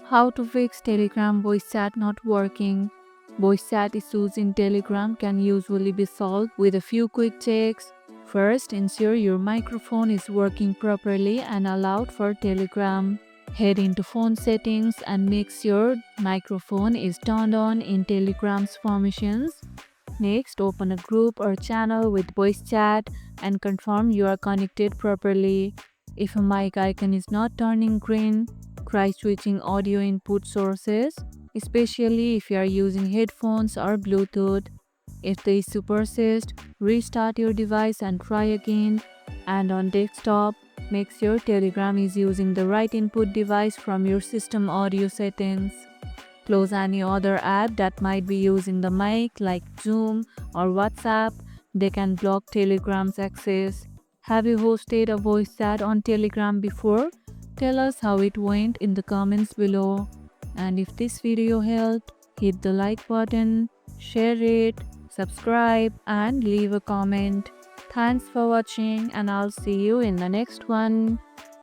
How to fix Telegram voice chat not working. Voice chat issues in Telegram can usually be solved with a few quick checks. First, ensure your microphone is working properly and allowed for Telegram. Head into phone settings and make sure microphone is turned on in Telegram's permissions. Next, open a group or channel with voice chat and confirm you are connected properly. If a mic icon is not turning green, try switching audio input sources, especially if you are using headphones or Bluetooth. If the issue persists, restart your device and try again. And on desktop, make sure Telegram is using the right input device from your system audio settings. Close any other app that might be using the mic like Zoom or WhatsApp. They can block Telegram's access. Have you hosted a voice chat on Telegram before? Tell us how it went in the comments below. And if this video helped, hit the like button, share it, subscribe and leave a comment. Thanks for watching and I'll see you in the next one.